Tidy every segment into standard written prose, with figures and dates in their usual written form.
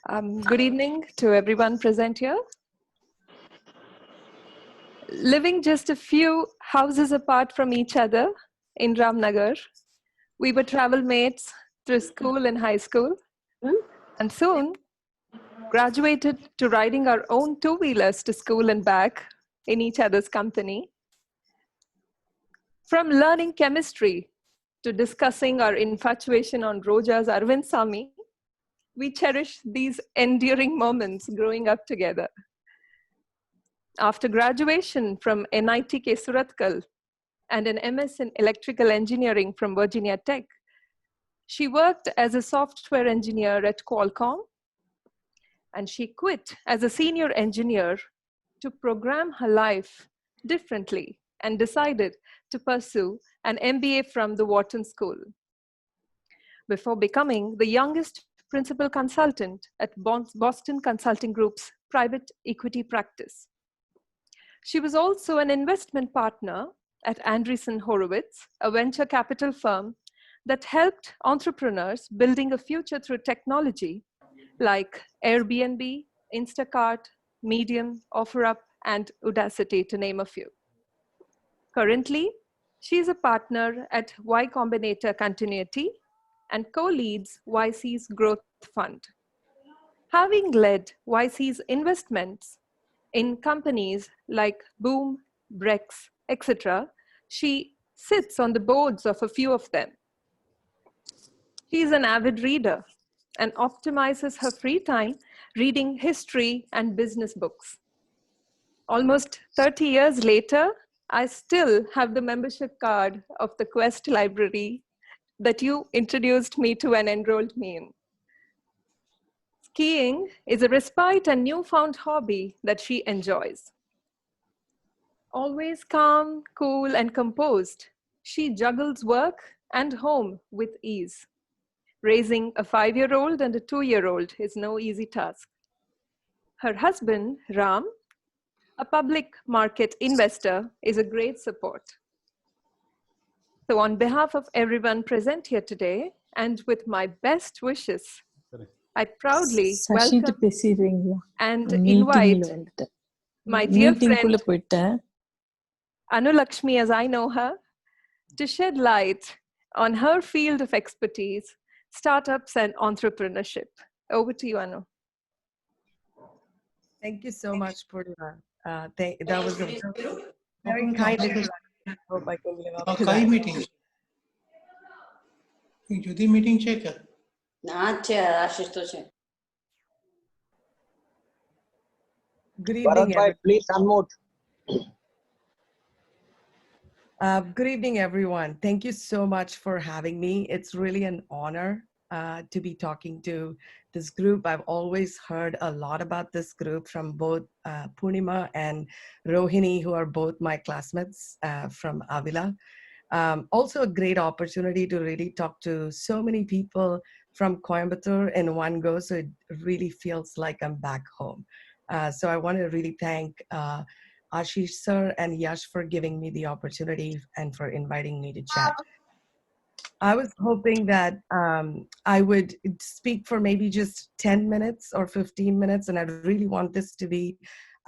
Good evening to everyone present here. Living just a few houses apart from each other in Ramnagar, we were travel mates through school and high school, and soon graduated to riding our own two-wheelers to school and back in each other's company. From learning chemistry to discussing our infatuation on Roja's Arvind Sami, we cherish these enduring moments growing up together. After graduation from NITK Surathkal and an MS in electrical engineering from Virginia Tech, she worked as a software engineer at Qualcomm, and she quit as a senior engineer to program her life differently and decided to pursue an MBA from the Wharton School. Before becoming the youngest principal consultant at Boston Consulting Group's private equity practice. She was also an investment partner at Andreessen Horowitz, a venture capital firm that helped entrepreneurs building a future through technology like Airbnb, Instacart, Medium, OfferUp, and Udacity, to name a few. Currently, she is a partner at Y Combinator Continuity and co-leads YC's Growth Fund. Having led YC's investments in companies like Boom, Brex, etc., she sits on the boards of a few of them. She is an avid reader and optimizes her free time reading history and business books. Almost 30 years later, I still have the membership card of the Quest library that you introduced me to and enrolled me in. Skiing is a respite and newfound hobby that she enjoys. Always calm, cool, and composed, she juggles work and home with ease. Raising a 5-year-old and a 2-year-old is no easy task. Her husband, Ram, a public market investor, is a great support. So on behalf of everyone present here today, and with my best wishes, I proudly welcome and invite my dear friend, Anu Lakshmi, as I know her, to shed light on her field of expertise, startups and entrepreneurship. Over to you, Anu. Thank you so much, Purnima. That was a very kind introduction. I hope I can live up to that. Meeting. Judy meeting check. Good evening, everyone. Please unmute. Good evening, everyone. Thank you so much for having me. It's really an honor to be talking to this group. I've always heard a lot about this group from both Purnima and Rohini, who are both my classmates from Avila. Also a great opportunity to really talk to so many people from Coimbatore in one go, so it really feels like I'm back home. So I want to really thank Ashish sir and Yash for giving me the opportunity and for inviting me to chat. I was hoping that I would speak for maybe just 10 minutes or 15 minutes, and I really want this to be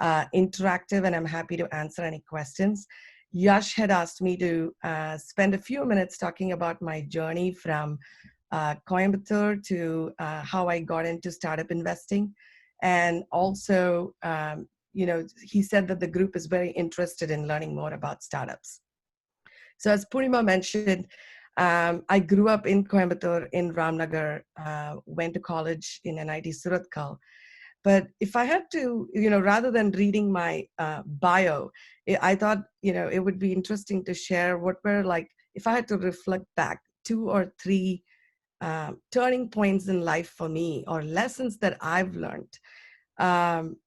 interactive, and I'm happy to answer any questions. Yash had asked me to spend a few minutes talking about my journey from Coimbatore to how I got into startup investing. And also, you know, he said that the group is very interested in learning more about startups. So as Purnima mentioned, I grew up in Coimbatore in Ramnagar, went to college in NIT Surathkal. But if I had to, you know, rather than reading my bio, I thought, you know, it would be interesting to share what were like, if I had to reflect back 2 or 3 turning points in life for me, or lessons that I've learned,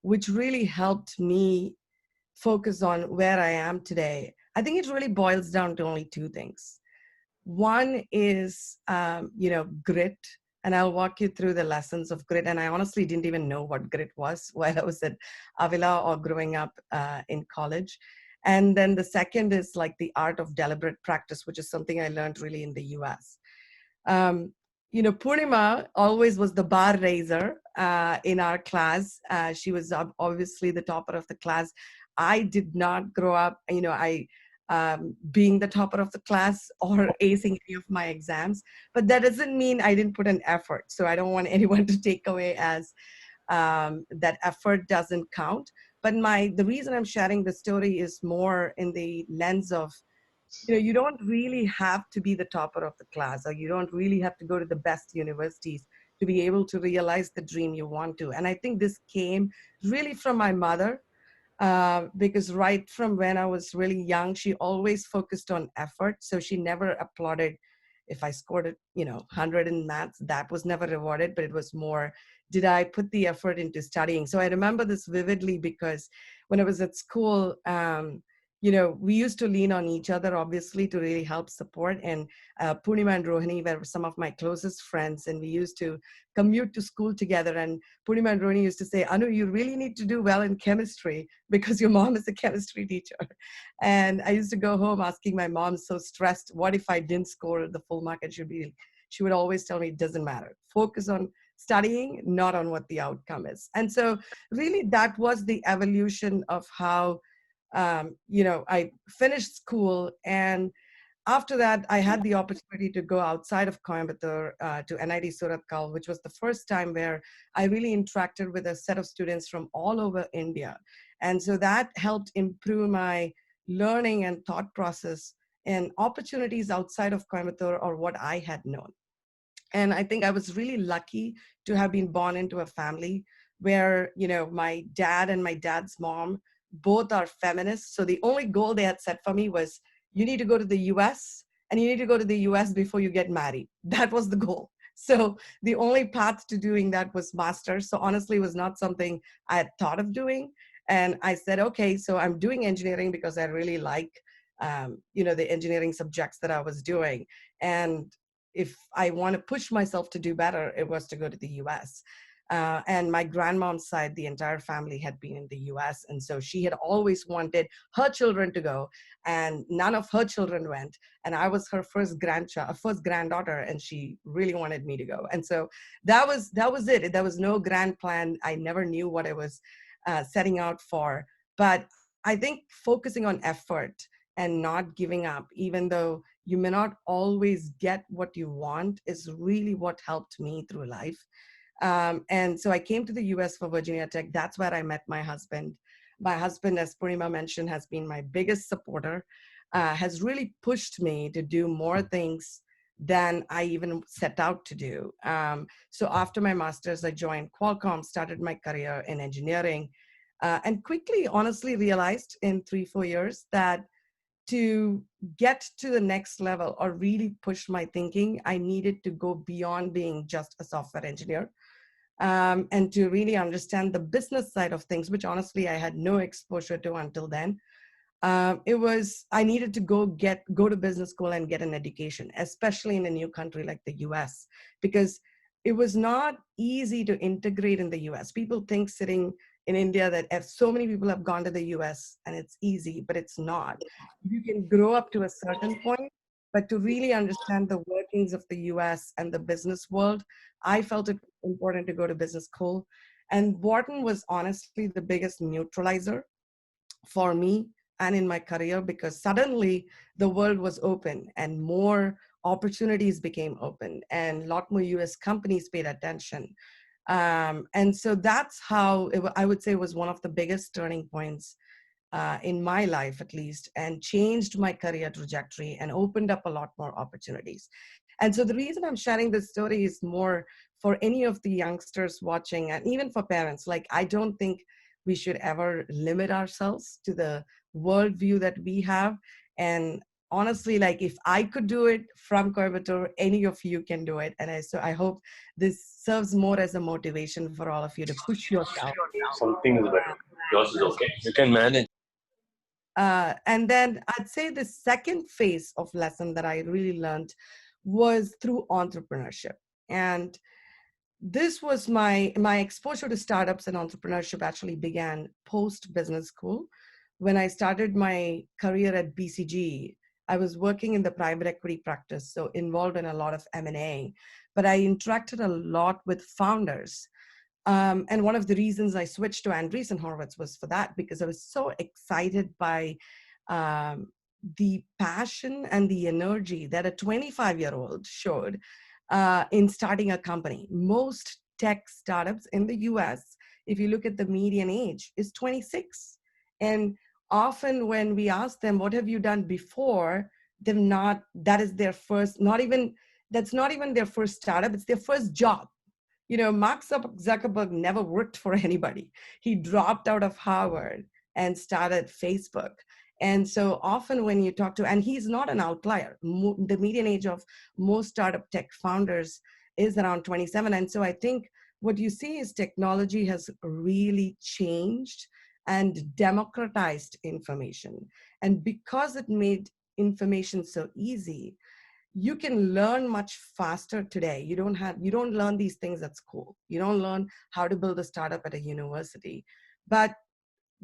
which really helped me focus on where I am today. I think it really boils down to only 2 things. One is, you know, grit. And I'll walk you through the lessons of grit. And I honestly didn't even know what grit was while I was at Avila or growing up in college. And then the second is like the art of deliberate practice, which is something I learned really in the US. Purnima always was the bar raiser in our class. She was obviously the topper of the class. I did not grow up, being the topper of the class or acing any of my exams, but that doesn't mean I didn't put an effort. So I don't want anyone to take away as that effort doesn't count. But the reason I'm sharing the story is more in the lens of, you don't really have to be the topper of the class, or you don't really have to go to the best universities to be able to realize the dream you want to. And I think this came really from my mother, because right from when I was really young, she always focused on effort. So she never applauded if I scored a 100 in maths. That was never rewarded, but it was more, did I put the effort into studying? So I remember this vividly because when I was at school, we used to lean on each other, obviously, to really help support. And Purnima and Rohini were some of my closest friends, and we used to commute to school together. And Purnima and Rohini used to say, Anu, you really need to do well in chemistry because your mom is a chemistry teacher. And I used to go home asking my mom, so stressed, what if I didn't score the full mark? And she would always tell me, it doesn't matter. Focus on studying, not on what the outcome is. And so really that was the evolution of how I finished school. And after that, I had the opportunity to go outside of Coimbatore to NIT Surathkal, which was the first time where I really interacted with a set of students from all over India. And so that helped improve my learning and thought process and opportunities outside of Coimbatore or what I had known. And I think I was really lucky to have been born into a family where, my dad and my dad's mom both are feminists. So the only goal they had set for me was, you need to go to the US, and you need to go to the US before you get married. That was the goal. So the only path to doing that was master's. So honestly, it was not something I had thought of doing. And I said, okay, so I'm doing engineering because I really like, the engineering subjects that I was doing. And if I want to push myself to do better, it was to go to the US. And my grandmom's side, the entire family had been in the US. And so she had always wanted her children to go, and none of her children went. And I was her first granddaughter, and she really wanted me to go. And so that was it. There was no grand plan. I never knew what I was setting out for. But I think focusing on effort and not giving up, even though you may not always get what you want, is really what helped me through life. And so I came to the US for Virginia Tech. That's where I met my husband. My husband, as Purnima mentioned, has been my biggest supporter, has really pushed me to do more things than I even set out to do. So after my master's, I joined Qualcomm, started my career in engineering, and quickly, honestly, realized in 3-4 years that to get to the next level or really push my thinking, I needed to go beyond being just a software engineer, and to really understand the business side of things, which honestly I had no exposure to until then. I needed to go to business school and get an education, especially in a new country like the US, because it was not easy to integrate in the US. People think sitting in India that if so many people have gone to the US and it's easy, but it's not. You can grow up to a certain point, but to really understand the workings of the US and the business world, I felt it important to go to business school. And Wharton was honestly the biggest neutralizer for me and in my career, because suddenly the world was open and more opportunities became open and a lot more US companies paid attention. And so that's how I would say was one of the biggest turning points in my life, at least, and changed my career trajectory and opened up a lot more opportunities. And so the reason I'm sharing this story is more for any of the youngsters watching, and even for parents. Like, I don't think we should ever limit ourselves to the worldview that we have. And honestly, like, if I could do it from Coimbatore, any of you can do it. And so I hope this serves more as a motivation for all of you to push yourself. Something is better. Yours is okay. You can manage. And then I'd say the second phase of lesson that I really learned was through entrepreneurship. And this was my exposure to startups and entrepreneurship actually began post business school. When I started my career at BCG, I was working in the private equity practice, so involved in a lot of M&A. but I interacted a lot with founders. And one of the reasons I switched to Andreessen Horowitz was for that, because I was so excited by the passion and the energy that a 25-year-old showed in starting a company. Most tech startups in the US, if you look at the median age, is 26. And often when we ask them, what have you done before? That is their first, that's not even their first startup, it's their first job. Mark Zuckerberg never worked for anybody. He dropped out of Harvard and started Facebook. And so often when you talk to, and he's not an outlier, the median age of most startup tech founders is around 27. And so I think what you see is technology has really changed and democratized information. And because it made information so easy, you can learn much faster today. You don't learn these things at school. You don't learn how to build a startup at a university. But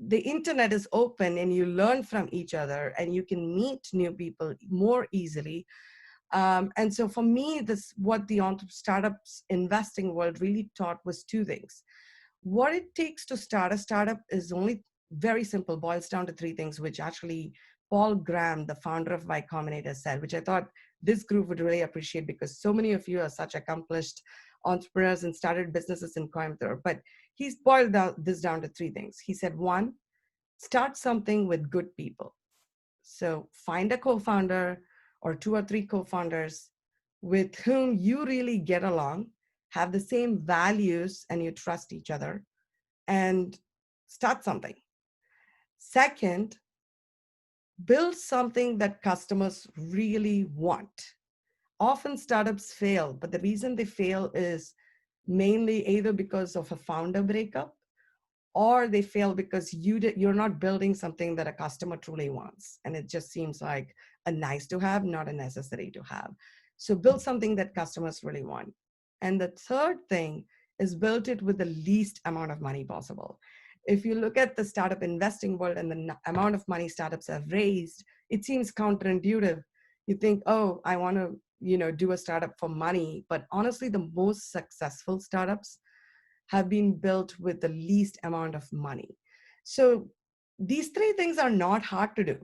the internet is open and you learn from each other and you can meet new people more easily. And so for me, what the startups investing world really taught was two things. What it takes to start a startup is only very simple, boils down to three things, which actually Paul Graham, the founder of Combinator, said, which I thought this group would really appreciate because so many of you are such accomplished entrepreneurs and started businesses in Coimbatore. But he's boiled this down to three things. He said, one, start something with good people. So find a co-founder or two or three co-founders with whom you really get along, have the same values, and you trust each other, and start something. Second, build something that customers really want. Often startups fail, but the reason they fail is mainly either because of a founder breakup or they fail because you're not building something that a customer truly wants. And it just seems like a nice to have, not a necessary to have. So build something that customers really want. And the third thing is build it with the least amount of money possible. If you look at the startup investing world and the amount of money startups have raised, it seems counterintuitive. You think, oh, I want to, do a startup for money. But honestly, the most successful startups have been built with the least amount of money. So these three things are not hard to do,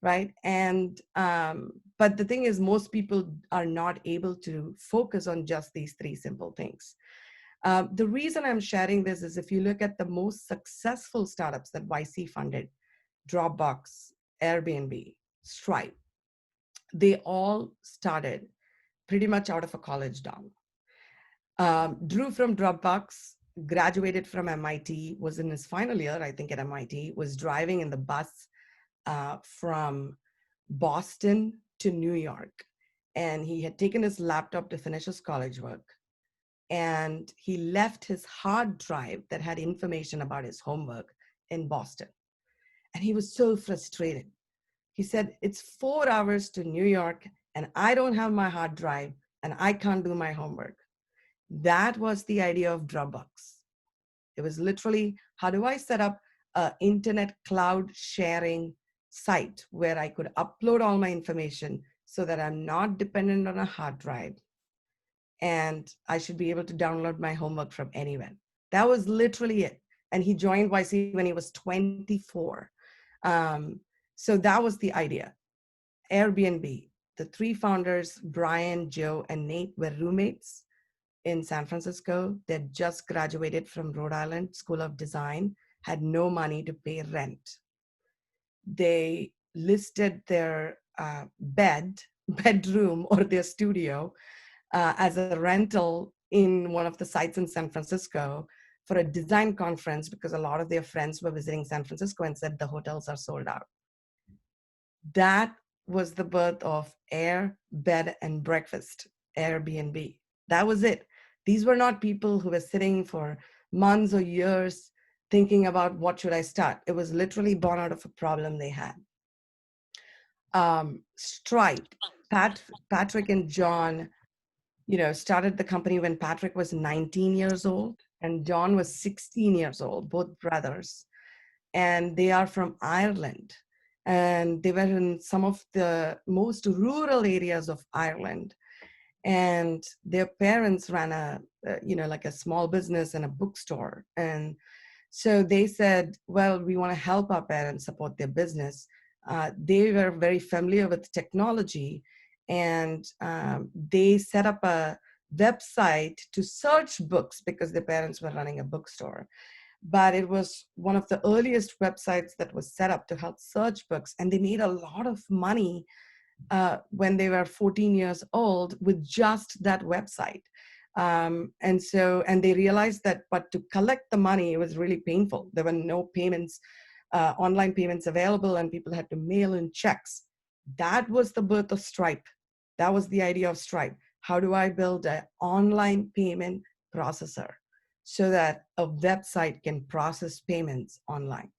right? And but the thing is, most people are not able to focus on just these three simple things. The reason I'm sharing this is if you look at the most successful startups that YC funded, Dropbox, Airbnb, Stripe, they all started pretty much out of a college dorm. Drew from Dropbox graduated from MIT, was in his final year, I think, at MIT, was driving in the bus from Boston to New York. And he had taken his laptop to finish his college work. And he left his hard drive that had information about his homework in Boston. And he was so frustrated. He said, it's 4 hours to New York and I don't have my hard drive and I can't do my homework. That was the idea of Dropbox. It was literally, how do I set up an internet cloud sharing site where I could upload all my information so that I'm not dependent on a hard drive and I should be able to download my homework from anywhere. That was literally it. And he joined YC when he was 24. So that was the idea. Airbnb, the three founders, Brian, Joe, and Nate, were roommates in San Francisco. They'd just graduated from Rhode Island School of Design, had no money to pay rent. They listed their bedroom or their studio as a rental in one of the sites in San Francisco for a design conference because a lot of their friends were visiting San Francisco and said the hotels are sold out. That was the birth of Air, Bed, and Breakfast, Airbnb. That was it. These were not people who were sitting for months or years thinking about what should I start. It was literally born out of a problem they had. Stripe, Patrick and John, started the company when Patrick was 19 years old and John was 16 years old, both brothers. And they are from Ireland. And they were in some of the most rural areas of Ireland. and their parents ran like a small business and a bookstore. And so they said, well, we want to help our parents support their business. They were very familiar with technology, and they set up a website to search books because their parents were running a bookstore. But it was one of the earliest websites that was set up to help search books, and they made a lot of money when they were 14 years old with just that website. And they realized that, but to collect the money, it was really painful. There were no payments, online payments available, and people had to mail in checks. That was the birth of Stripe. That was the idea of Stripe. How do I build an online payment processor so that a website can process payments online?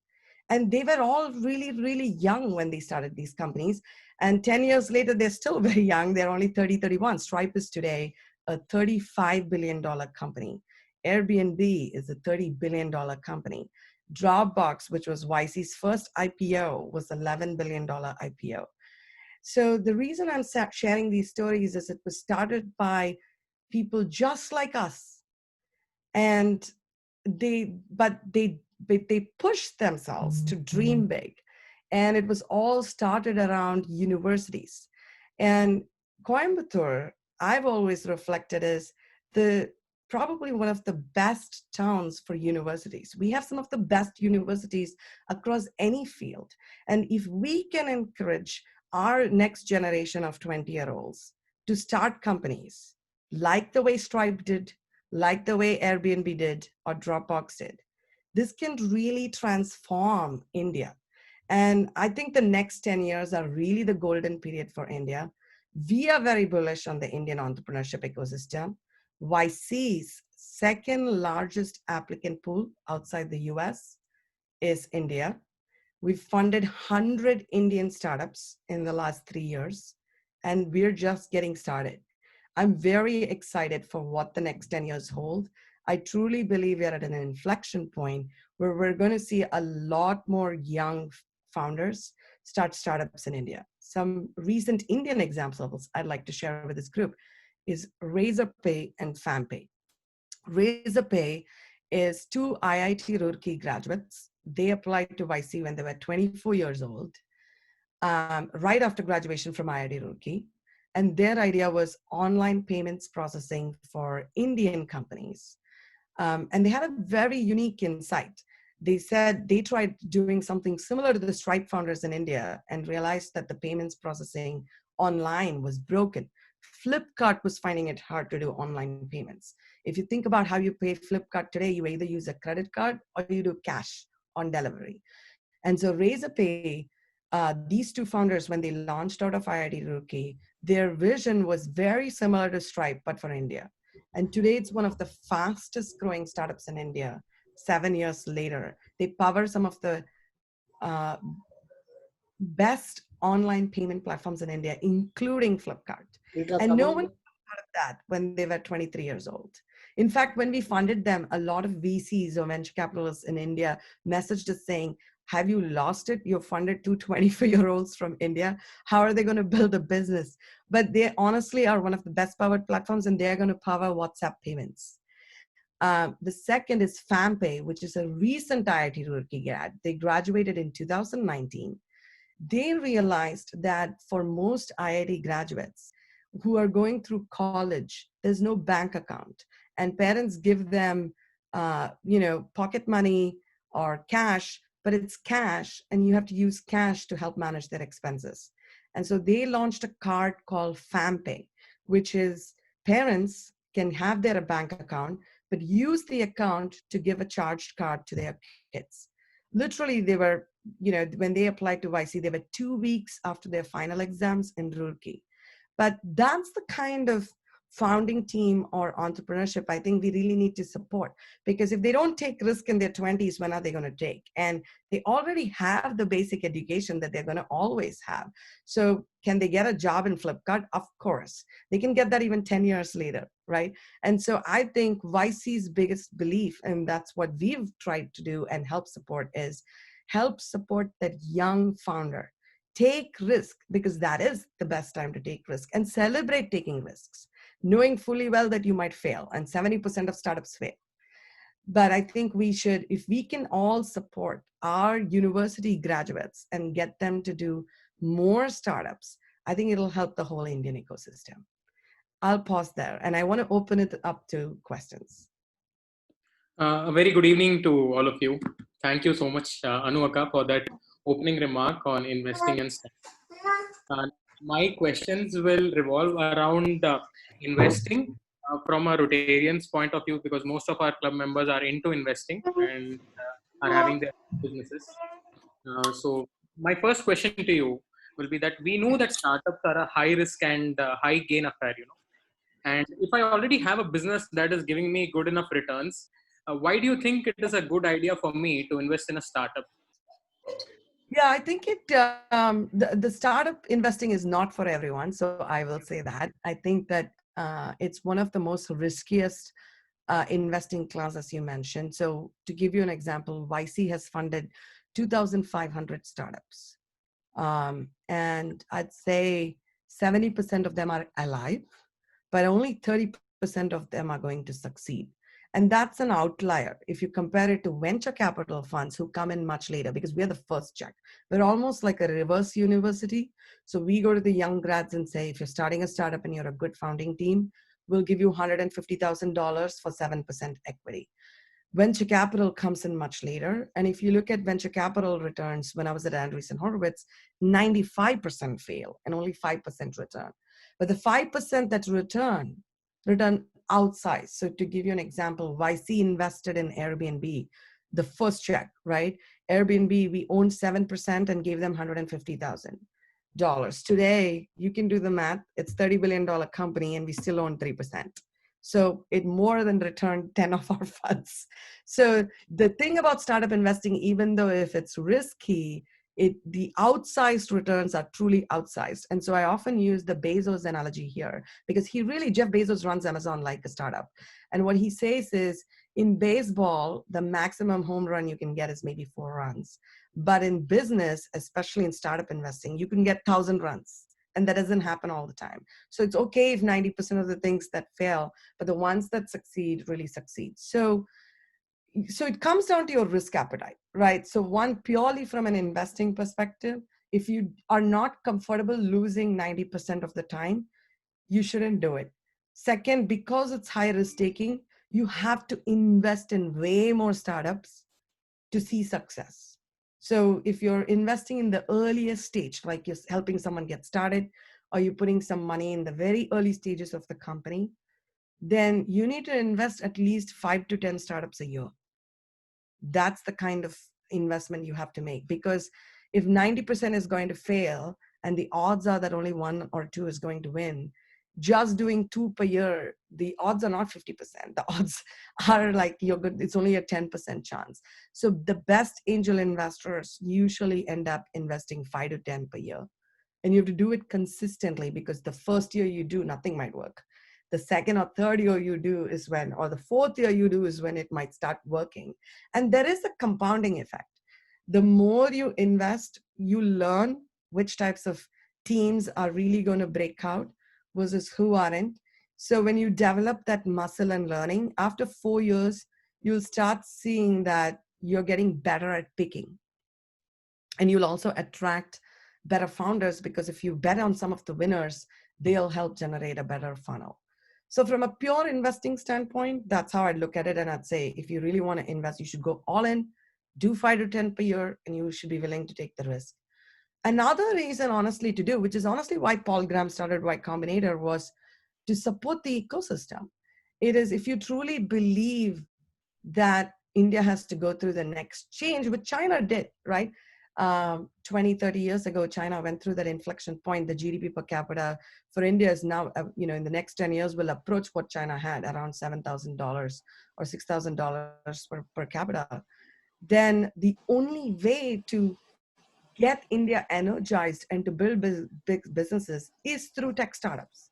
And they were all really, really young when they started these companies. And 10 years later, they're still very young. They're only 30, 31. Stripe is today a $35 billion company. Airbnb is a $30 billion company. Dropbox, which was YC's first IPO, was $11 billion IPO. So the reason I'm sharing these stories is it was started by people just like us. And they pushed themselves to dream big. And it was all started around universities. And Coimbatore, I've always reflected, is probably one of the best towns for universities. We have some of the best universities across any field. And if we can encourage our next generation of 20-year-olds to start companies like the way Stripe did, like the way Airbnb did, or Dropbox did, this can really transform India. And I think the next 10 years are really the golden period for India. We are very bullish on the Indian entrepreneurship ecosystem. YC's second largest applicant pool outside the US is India. We've funded 100 Indian startups in the last 3 years, and we're just getting started. I'm very excited for what the next 10 years hold. I truly believe we're at an inflection point where we're going to see a lot more young founders start startups in India. Some recent Indian examples I'd like to share with this group is Razorpay and FamPay. Razorpay is two IIT Roorkee graduates. They applied to YC when they were 24 years old, right after graduation from IIT Roorkee. And their idea was online payments processing for Indian companies. And they had a very unique insight. They said they tried doing something similar to the Stripe founders in India and realized that the payments processing online was broken. Flipkart was finding it hard to do online payments. If you think about how you pay Flipkart today, you either use a credit card or you do cash on delivery. And so Razorpay, these two founders, when they launched out of IIT Roorkee, their vision was very similar to Stripe, but for India. And today it's one of the fastest growing startups in India. 7 years later, they power some of the best online payment platforms in India, including Flipkart. And no one thought of that when they were 23 years old. In fact, when we funded them, a lot of VCs or venture capitalists in India messaged us saying, have you lost it? You funded two 24-year-olds from India. How are they going to build a business? But they honestly are one of the best powered platforms, and they're going to power WhatsApp payments. The second is FamPay, which is a recent IIT Roorkee grad. They graduated in 2019. They realized that for most IIT graduates who are going through college, there's no bank account, and parents give them, pocket money or cash, but it's cash, and you have to use cash to help manage their expenses. And so they launched a card called FamPay, which is parents can have their bank account, but use the account to give a charged card to their kids. Literally, they were, when they applied to YC, they were 2 weeks after their final exams in Roorkee. But that's the kind of founding team or entrepreneurship I think we really need to support, because if they don't take risk in their 20s, when are they going to take? And they already have the basic education that they're going to always have. So can they get a job in Flipkart? Of course. They can get that even 10 years later, right? And so I think YC's biggest belief, and that's what we've tried to do and help support, is help support that young founder. Take risk, because that is the best time to take risk, and celebrate taking risks. knowing fully well that you might fail, and 70% of startups fail. But I think we should, if we can all support our university graduates and get them to do more startups, I think it'll help the whole Indian ecosystem. I'll pause there, and I want to open it up to questions. A very good evening to all of you. Thank you so much, Anu Akka, for that opening remark on investing and stuff. My questions will revolve around investing from a Rotarian's point of view, because most of our club members are into investing and are having their businesses. So my first question to you will be that we know that startups are a high risk and high gain affair, and if I already have a business that is giving me good enough returns, why do you think it is a good idea for me to invest in a startup? Yeah, I think the startup investing is not for everyone. So I will say that. I think that it's one of the most riskiest investing class, as you mentioned. So to give you an example, YC has funded 2,500 startups. And I'd say 70% of them are alive, but only 30% of them are going to succeed. And that's an outlier if you compare it to venture capital funds who come in much later, because we are the first check. We're almost like a reverse university. So we go to the young grads and say, if you're starting a startup and you're a good founding team, we'll give you $150,000 for 7% equity. Venture capital comes in much later. And if you look at venture capital returns, when I was at Andreessen Horowitz, 95% fail and only 5% return. But the 5% that return outsized. So to give you an example, YC invested in Airbnb, the first check, right? Airbnb, we owned 7% and gave them $150,000. Today, you can do the math. It's $30 billion company and we still own 3%. So it more than returned 10 of our funds. So the thing about startup investing, even though if it's risky, the outsized returns are truly outsized. And so I often use the Bezos analogy here, because Jeff Bezos runs Amazon like a startup. And what he says is, in baseball, the maximum home run you can get is maybe 4 runs. But in business, especially in startup investing, you can get 1,000 runs. And that doesn't happen all the time. So it's okay if 90% of the things that fail, but the ones that succeed really succeed. So it comes down to your risk appetite, right? So one, purely from an investing perspective, if you are not comfortable losing 90% of the time, you shouldn't do it. Second, because it's high risk taking, you have to invest in way more startups to see success. So if you're investing in the earliest stage, like you're helping someone get started, or you're putting some money in the very early stages of the company, then you need to invest at least 5 to 10 startups a year. That's the kind of investment you have to make, because if 90% is going to fail and the odds are that only 1 or 2 is going to win, just doing 2 per year, the odds are not 50%. The odds are like you're good. It's only a 10% chance. So the best angel investors usually end up investing 5 to 10 per year. And you have to do it consistently, because the first year you do, nothing might work. The second or third year you do is when, or the fourth year you do is when it might start working. And there is a compounding effect. The more you invest, you learn which types of teams are really going to break out versus who aren't. So when you develop that muscle and learning, after 4 years, you'll start seeing that you're getting better at picking. And you'll also attract better founders, because if you bet on some of the winners, they'll help generate a better funnel. So from a pure investing standpoint, that's how I'd look at it. And I'd say, if you really want to invest, you should go all in, do 5 to 10 per year, and you should be willing to take the risk. Another reason, honestly, to do, which is honestly why Paul Graham started Y Combinator, was to support the ecosystem. It is, if you truly believe that India has to go through the next change, which China did, right? 20, 30 years ago, China went through that inflection point. The GDP per capita for India is now, in the next 10 years will approach what China had, around $7,000 or $6,000 per capita. Then the only way to get India energized and to build big businesses is through tech startups.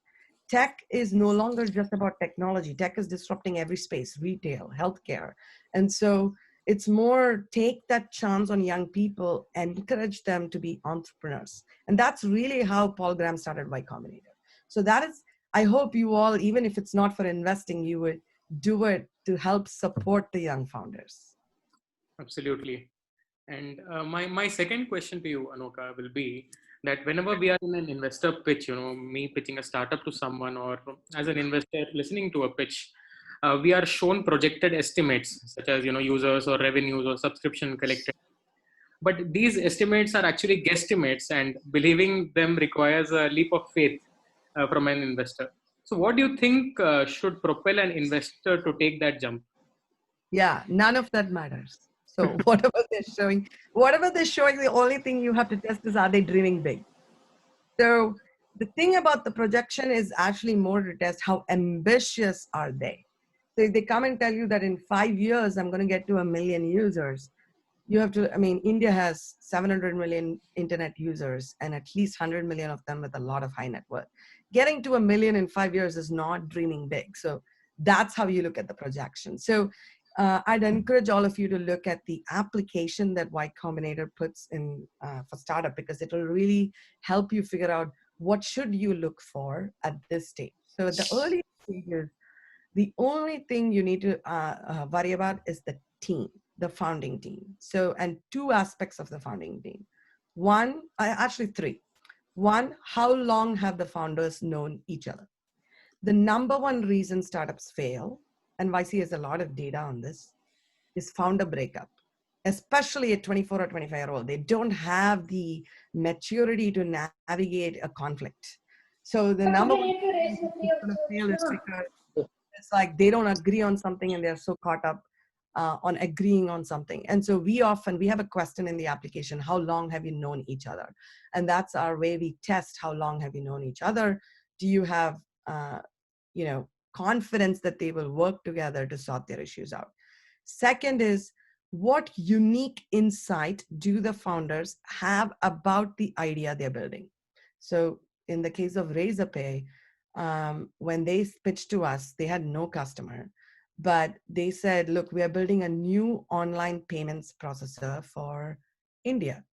Tech is no longer just about technology. Tech is disrupting every space, retail, healthcare. And so it's more take that chance on young people and encourage them to be entrepreneurs. And that's really how Paul Graham started Y Combinator. So that is, I hope you all, even if it's not for investing, you would do it to help support the young founders. Absolutely. And my second question to you, Anoka, will be that whenever we are in an investor pitch, me pitching a startup to someone, or as an investor listening to a pitch, we are shown projected estimates such as users or revenues or subscription collected. But these estimates are actually guesstimates, and believing them requires a leap of faith from an investor. So, what do you think should propel an investor to take that jump? Yeah, none of that matters. So whatever they're showing, the only thing you have to test is, are they dreaming big? So the thing about the projection is actually more to test how ambitious are they. So if they come and tell you that in 5 years, I'm going to get to 1 million users, you have to, I mean, India has 700 million internet users and at least 100 million of them with a lot of high net worth. Getting to 1 million in 5 years is not dreaming big. So that's how you look at the projection. So I'd encourage all of you to look at the application that Y Combinator puts in for startup, because it will really help you figure out what should you look for at this stage. So at the early stages, the only thing you need to worry about is the team, the founding team. So, and two aspects of the founding team. One, actually three. One, how long have the founders known each other? The number one reason startups fail, and YC has a lot of data on this, is founder breakup, especially at 24 or 25-year-old. They don't have the maturity to navigate a conflict. So the number one reason it's going to fail is because it's like they don't agree on something and they're so caught up on agreeing on something. And so we have a question in the application: how long have you known each other? And that's our way we test how long have you known each other. Do you have confidence that they will work together to sort their issues out? Second is, what unique insight do the founders have about the idea they're building? So in the case of Razorpay, when they pitched to us, they had no customer, but they said, look, we are building a new online payments processor for India.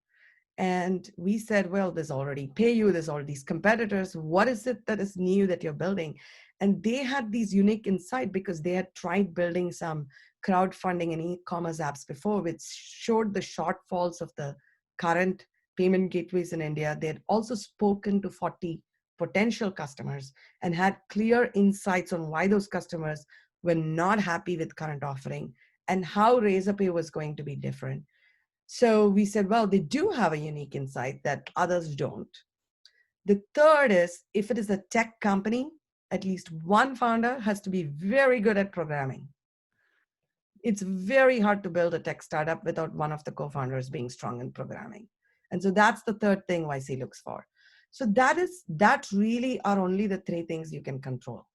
And we said, well, there's already PayU, there's all these competitors. What is it that is new that you're building? And they had these unique insight because they had tried building some crowdfunding and e-commerce apps before, which showed the shortfalls of the current payment gateways in India. They had also spoken to 40 potential customers and had clear insights on why those customers were not happy with current offering and how Razorpay was going to be different. So we said, well, they do have a unique insight that others don't. The third is, if it is a tech company, at least one founder has to be very good at programming. It's very hard to build a tech startup without one of the co-founders being strong in programming. And so that's the third thing YC looks for. So that really are only the three things you can control.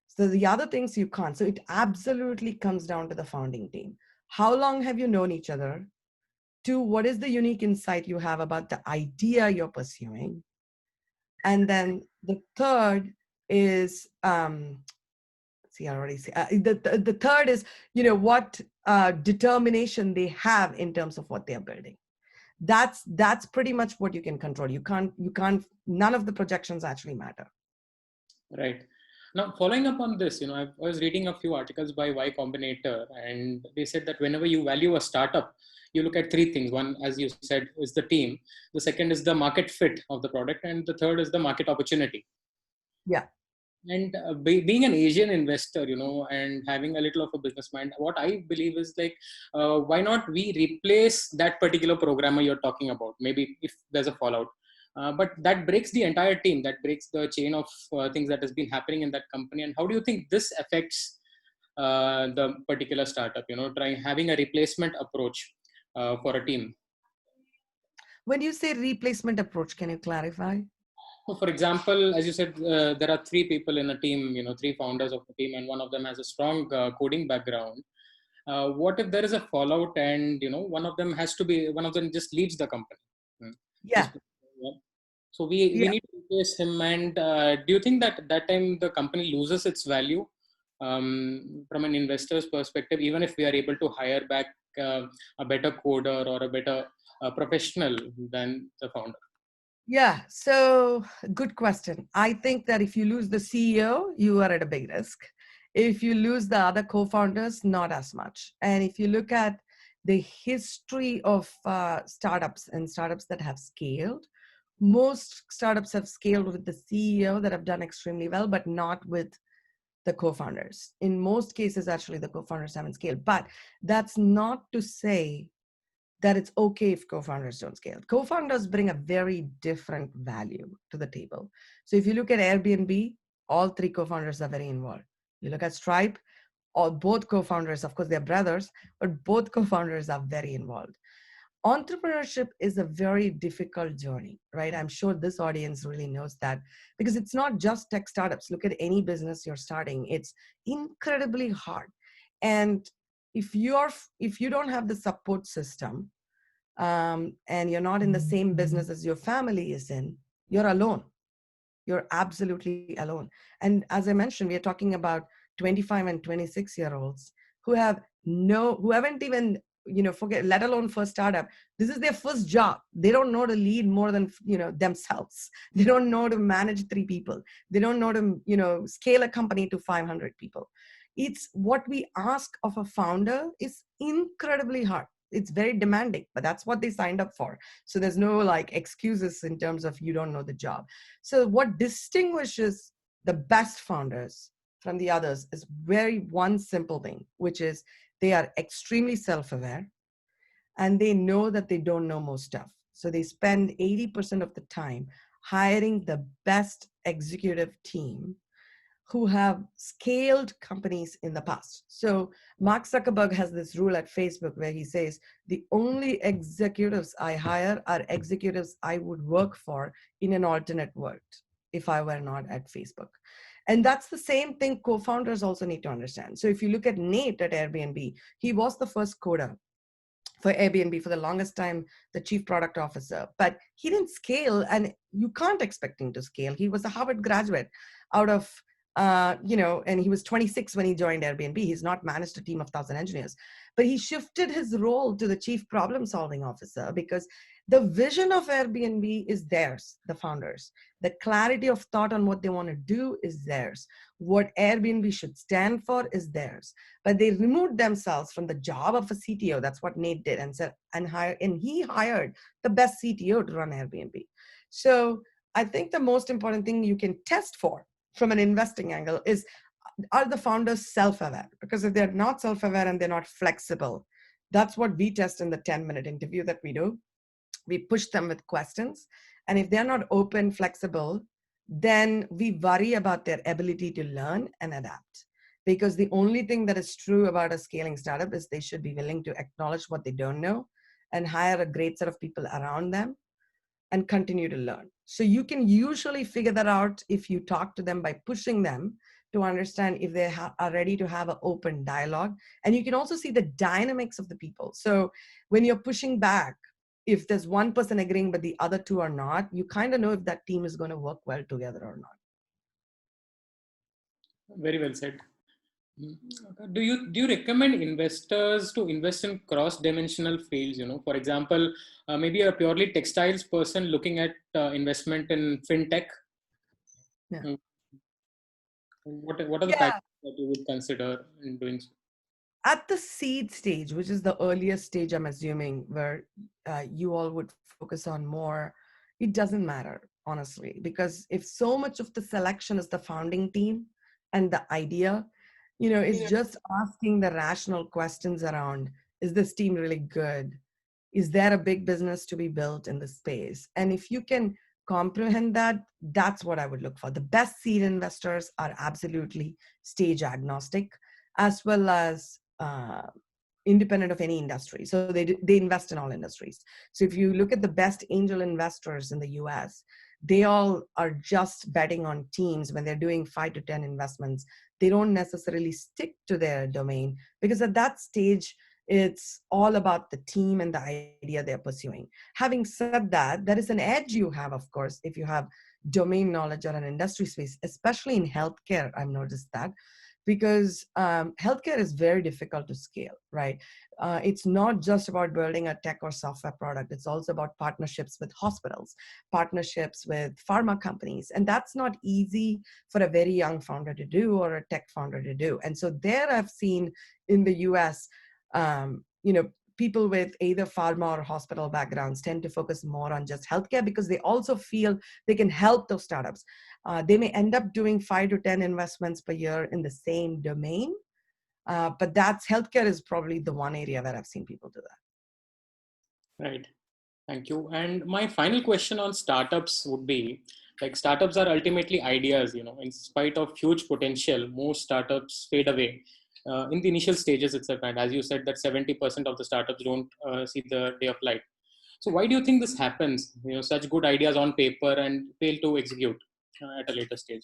So the other things you can't. So it absolutely comes down to the founding team. How long have you known each other? Two, what is the unique insight you have about the idea you're pursuing? And then the third is, the third is, what determination they have in terms of what they're building. That's pretty much what you can control. You can't, none of the projections actually matter. Right. Now, following up on this, I was reading a few articles by Y Combinator, and they said that whenever you value a startup, you look at three things. One, as you said, is the team. The second is the market fit of the product. And the third is the market opportunity. Yeah. And being an Asian investor, and having a little of a business mind, what I believe is like, why not we replace that particular programmer you're talking about? Maybe if there's a fallout. But that breaks the entire team. That breaks the chain of things that has been happening in that company. And how do you think this affects the particular startup? Trying having a replacement approach for a team. When you say replacement approach, can you clarify? So, for example, as you said, there are three people in a team. Three founders of the team, and one of them has a strong coding background. What if there is a fallout, and one of them just leaves the company? Yeah. So we need to replace him. And do you think that at that time the company loses its value from an investor's perspective, even if we are able to hire back a better coder or a better professional than the founder? Yeah, so good question. I think that if you lose the CEO, you are at a big risk. If you lose the other co-founders, not as much. And if you look at the history of startups and startups that have scaled, most startups have scaled with the CEO that have done extremely well, but not with the co-founders. In most cases, actually, the co-founders haven't scaled. But that's not to say that it's okay if co-founders don't scale. Co-founders bring a very different value to the table. So if you look at Airbnb, all three co-founders are very involved. You look at Stripe, or both co-founders, of course, they're brothers, but both co-founders are very involved. Entrepreneurship is a very difficult journey, right? I'm sure this audience really knows that because it's not just tech startups. Look at any business you're starting. It's incredibly hard. And if you don't have the support system, and you're not in the same business as your family is in, you're alone. You're absolutely alone. And as I mentioned, we are talking about 25 and 26-year-olds who haven't even, forget, let alone first startup. This is their first job. They don't know to lead more than, themselves. They don't know to manage 3 people. They don't know to, scale a company to 500 people. It's what we ask of a founder is incredibly hard. It's very demanding, but that's what they signed up for. So there's no like excuses in terms of you don't know the job. So what distinguishes the best founders from the others is very one simple thing, which is they are extremely self-aware and they know that they don't know most stuff. So they spend 80% of the time hiring the best executive team who have scaled companies in the past. So Mark Zuckerberg has this rule at Facebook where he says, the only executives I hire are executives I would work for in an alternate world if I were not at Facebook. And that's the same thing co-founders also need to understand. So if you look at Nate at Airbnb, he was the first coder for Airbnb for the longest time, the chief product officer, but he didn't scale and you can't expect him to scale. He was a Harvard graduate out of, and he was 26 when he joined Airbnb. He's not managed a team of 1,000 engineers, but he shifted his role to the chief problem solving officer because the vision of Airbnb is theirs, the founders. The clarity of thought on what they want to do is theirs. What Airbnb should stand for is theirs. But they removed themselves from the job of a CTO. That's what Nate did and said, and he hired the best CTO to run Airbnb. So I think the most important thing you can test for from an investing angle is, are the founders self-aware? Because if they're not self-aware and they're not flexible, that's what we test in the 10-minute interview that we do. We push them with questions. And if they're not open, flexible, then we worry about their ability to learn and adapt. Because the only thing that is true about a scaling startup is they should be willing to acknowledge what they don't know and hire a great set of people around them and continue to learn. So you can usually figure that out if you talk to them by pushing them to understand if they are ready to have an open dialogue. And you can also see the dynamics of the people. So when you're pushing back, if there's one person agreeing but the other 2 are not, you kind of know if that team is going to work well together or not. Very well said. Do you recommend investors to invest in cross-dimensional fields? For example, maybe a purely textiles person looking at investment in fintech. Yeah. What are the factors that you would consider in doing so? At the seed stage, which is the earliest stage, I'm assuming, where you all would focus on more, it doesn't matter, honestly, because if so much of the selection is the founding team and the idea, it's just asking the rational questions around, is this team really good? Is there a big business to be built in the space? And if you can comprehend that, that's what I would look for. The best seed investors are absolutely stage agnostic, as well as independent of any industry. So they invest in all industries. So if you look at the best angel investors in the US, they all are just betting on teams when they're doing 5 to 10 investments. They don't necessarily stick to their domain because at that stage, it's all about the team and the idea they're pursuing. Having said that, there is an edge you have, of course, if you have domain knowledge or an industry space, especially in healthcare. I've noticed that because healthcare is very difficult to scale, right? It's not just about building a tech or software product. It's also about partnerships with hospitals, partnerships with pharma companies. And that's not easy for a very young founder to do or a tech founder to do. And so there I've seen in the US, people with either pharma or hospital backgrounds tend to focus more on just healthcare because they also feel they can help those startups. They may end up doing 5 to 10 investments per year in the same domain, but that's healthcare is probably the one area where I've seen people do that. Right. Thank you. And my final question on startups would be, like, startups are ultimately ideas, in spite of huge potential, most startups fade away in the initial stages itself. And as you said, that 70% of the startups don't see the day of light. So why do you think this happens? Such good ideas on paper and fail to execute at a later stage.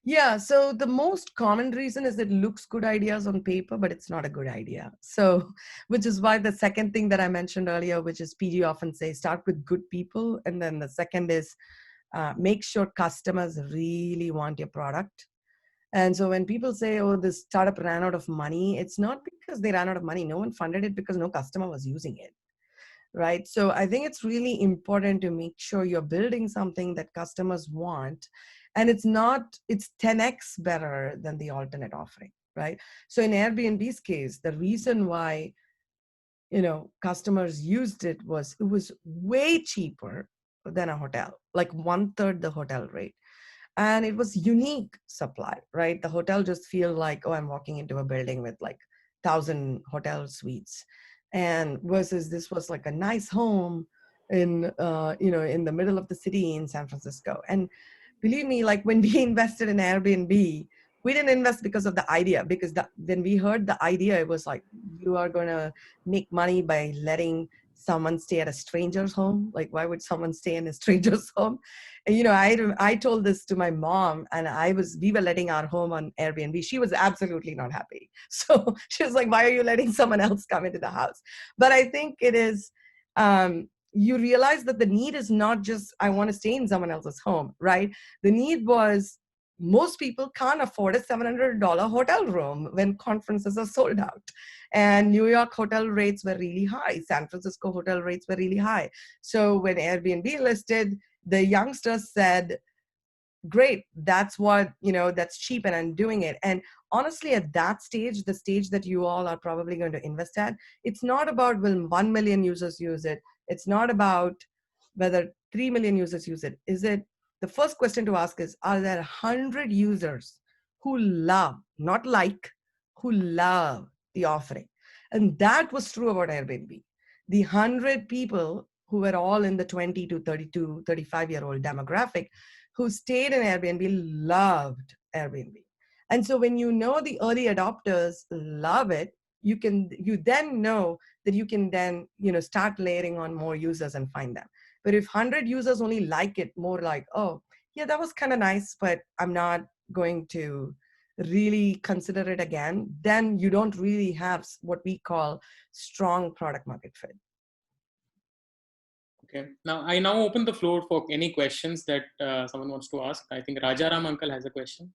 Yeah, so the most common reason is it looks good ideas on paper, but it's not a good idea. So, which is why the second thing that I mentioned earlier, which is PG often say, start with good people. And then the second is make sure customers really want your product. And so when people say, oh, this startup ran out of money, it's not because they ran out of money. No one funded it because no customer was using it. Right. So I think it's really important to make sure you're building something that customers want. And it's 10x better than the alternate offering. Right. So in Airbnb's case, the reason why, customers used it was way cheaper than a hotel, like 1/3 the hotel rate. And it was unique supply, right? The hotel just feel like, oh, I'm walking into a building with like 1,000 hotel suites, and versus this was like a nice home in in the middle of the city in San Francisco. And believe me, like when we invested in Airbnb, we didn't invest because of the idea, because when we heard the idea, it was like, you are going to make money by letting someone stay at a stranger's home. Like, why would someone stay in a stranger's home? And, I told this to my mom, and we were letting our home on Airbnb. She was absolutely not happy. So she was like, why are you letting someone else come into the house? But I think it is, you realize that the need is not just, I want to stay in someone else's home, right? The need was, most people can't afford a $700 hotel room when conferences are sold out. And New York hotel rates were really high. San Francisco hotel rates were really high. So when Airbnb listed, the youngsters said, great, that's that's cheap and I'm doing it. And honestly, at that stage, the stage that you all are probably going to invest at, it's not about will 1 million users use it. It's not about whether 3 million users use it. The first question to ask is, are there 100 users who love, not like, who love the offering? And that was true about Airbnb. The 100 people who were all in the 20 to 32, 35-year-old demographic who stayed in Airbnb loved Airbnb. And so when the early adopters love it, you then know that you can then, start layering on more users and find them. But if 100 users only like it, more like, oh, yeah, that was kind of nice, but I'm not going to really consider it again, then you don't really have what we call strong product market fit. Okay. Now, I open the floor for any questions that someone wants to ask. I think Rajaram uncle has a question.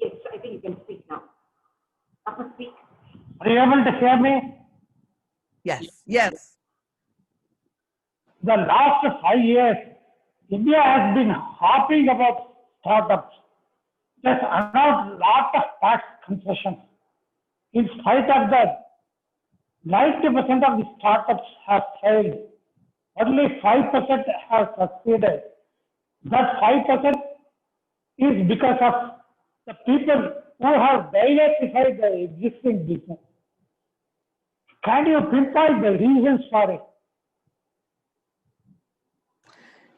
Yes, I think you can speak now. Upper speak. Are you able to hear me? Yes, yes. The last 5 years, India has been harping about startups. Just announced lot of tax concessions. In spite of that, 90% of the startups have failed. Only 5% have succeeded. That 5% is because of the people who have diversified the existing business. Can you pinpoint the reasons for it?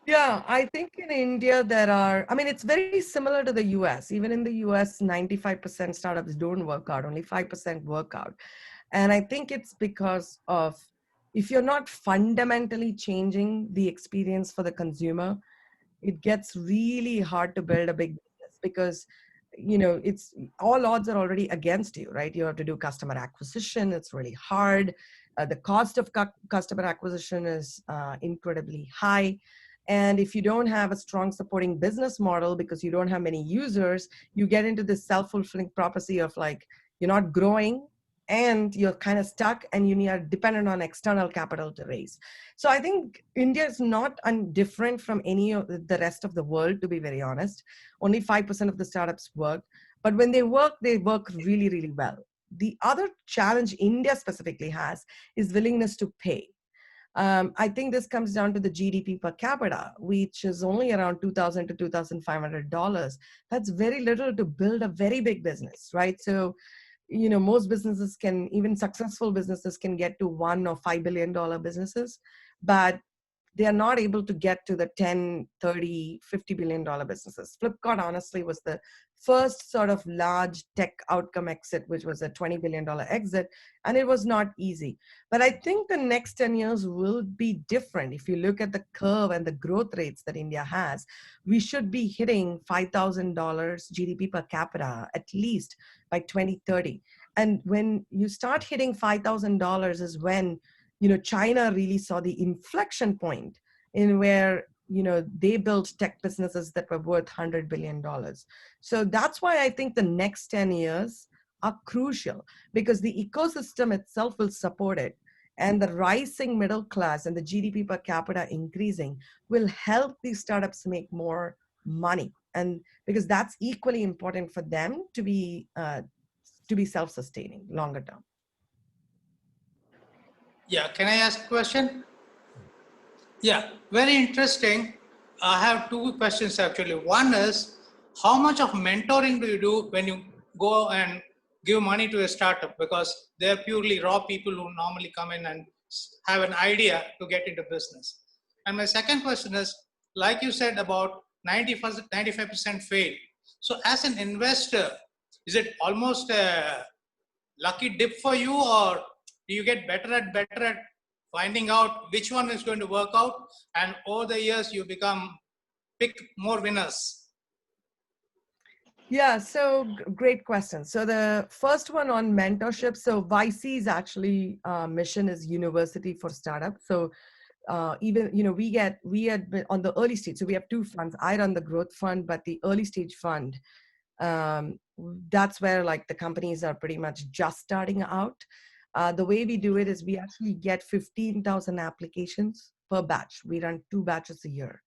Yeah, I think in India it's very similar to the US. Even in the US, 95% startups don't work out, only 5% work out. And I think it's because of, if you're not fundamentally changing the experience for the consumer, it gets really hard to build a big business because, it's all odds are already against you, right? You have to do customer acquisition. It's really hard. The cost of customer acquisition is incredibly high. And if you don't have a strong supporting business model because you don't have many users, you get into this self-fulfilling prophecy of like, you're not growing and you're kind of stuck and you are dependent on external capital to raise. So I think India is not different from any of the rest of the world, to be very honest. Only 5% of the startups work, but when they work really, really well. The other challenge India specifically has is willingness to pay. I think this comes down to the GDP per capita, which is only around $2,000 to $2,500. That's very little to build a very big business, right? So, most businesses can, even successful businesses can get to $1 or $5 billion businesses, but they are not able to get to the 10, 30, $50 billion businesses. Flipkart, honestly, was the first sort of large tech outcome exit, which was a $20 billion exit, and it was not easy. But I think the next 10 years will be different. If you look at the curve and the growth rates that India has, we should be hitting $5,000 GDP per capita at least by 2030. And when you start hitting $5,000 is when China really saw the inflection point in where, they built tech businesses that were worth $100 billion. So that's why I think the next 10 years are crucial, because the ecosystem itself will support it. And the rising middle class and the GDP per capita increasing will help these startups make more money. And because that's equally important for them to be self-sustaining longer term. Yeah, can I ask a question? Yeah, very interesting. I have two questions actually. One is, how much of mentoring do you do when you go and give money to a startup? Because they're purely raw people who normally come in and have an idea to get into business. And my second question is, like you said about 95% fail. So as an investor, is it almost a lucky dip for you, or do you get better at finding out which one is going to work out, and over the years you pick more winners? Yeah, so great question. So the first one on mentorship. So YC's actually mission is university for startups. So even, we had been on the early stage. So we have two funds. I run the growth fund, but the early stage fund, that's where like the companies are pretty much just starting out. The way we do it is we actually get 15,000 applications per batch. We run 2 batches a year.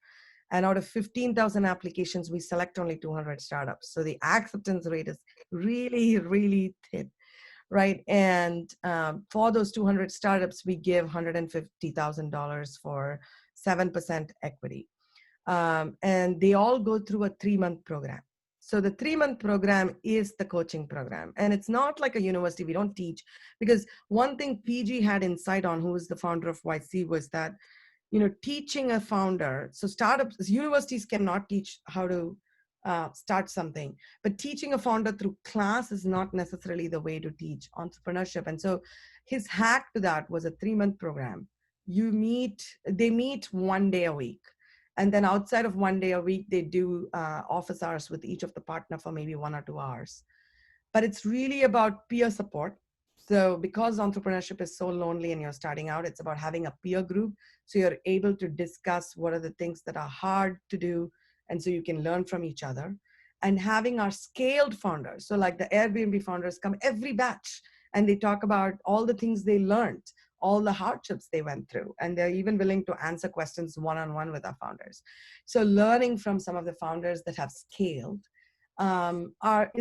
And out of 15,000 applications, we select only 200 startups. So the acceptance rate is really, really thin, right? And for those 200 startups, we give $150,000 for 7% equity. And they all go through a 3-month program. So the 3-month program is the coaching program. And it's not like a university. We don't teach, because one thing PG had insight on, who was the founder of YC, was that, teaching a founder, so startups, universities cannot teach how to start something, but teaching a founder through class is not necessarily the way to teach entrepreneurship. And so his hack to that was a 3-month program. They meet 1 day a week. And then outside of 1 day a week, they do office hours with each of the partner for maybe 1 or 2 hours. But it's really about peer support. So because entrepreneurship is so lonely and you're starting out, it's about having a peer group. So you're able to discuss what are the things that are hard to do. And so you can learn from each other. And having our scaled founders, so like the Airbnb founders come every batch and they talk about all the things they learned, all the hardships they went through, and they're even willing to answer questions one-on-one with our founders. So learning from some of the founders that have scaled are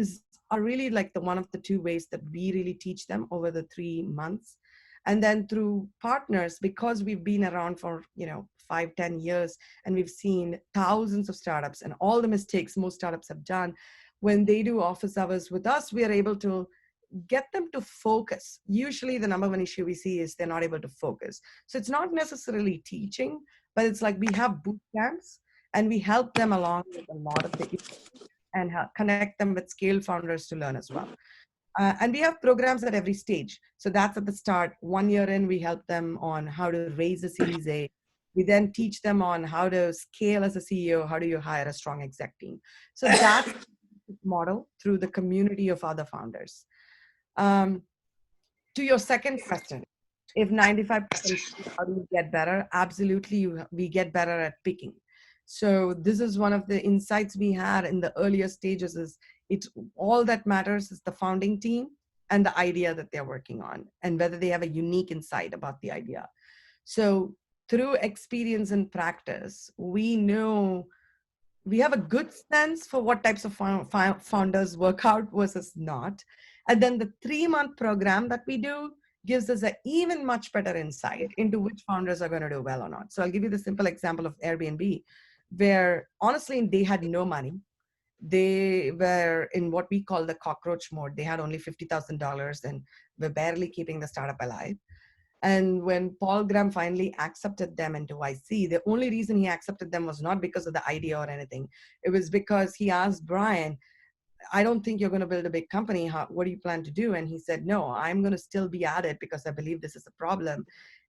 really like one of the 2 ways that we really teach them over the 3 months. And then through partners, because we've been around for 5-10 years, and we've seen thousands of startups and all the mistakes most startups have done, when they do office hours with us, we are able to get them to focus. Usually the number 1 issue we see is they're not able to focus. So it's not necessarily teaching, but it's like we have boot camps and we help them along with a lot of the issues and connect them with scale founders to learn as well. And we have programs at every stage. So that's at the start. 1 year in, we help them on how to raise a Series A. We then teach them on how to scale as a CEO. How do you hire a strong exec team? So that's the model through the community of other founders. To your second question, if 95%, how do you get better? Absolutely, we get better at picking. So this is one of the insights we had in the earlier stages is it's all that matters is the founding team and the idea that they're working on and whether they have a unique insight about the idea. So through experience and practice, we know we have a good sense for what types of founders work out versus not. And then the 3-month program that we do gives us an even much better insight into which founders are going to do well or not. So I'll give you the simple example of Airbnb, where honestly, they had no money. They were in what we call the cockroach mode. They had only $50,000 and were barely keeping the startup alive. And when Paul Graham finally accepted them into YC, the only reason he accepted them was not because of the idea or anything. It was because he asked Brian, I don't think you're going to build a big company. What do you plan to do? And he said, no, I'm going to still be at it because I believe this is a problem.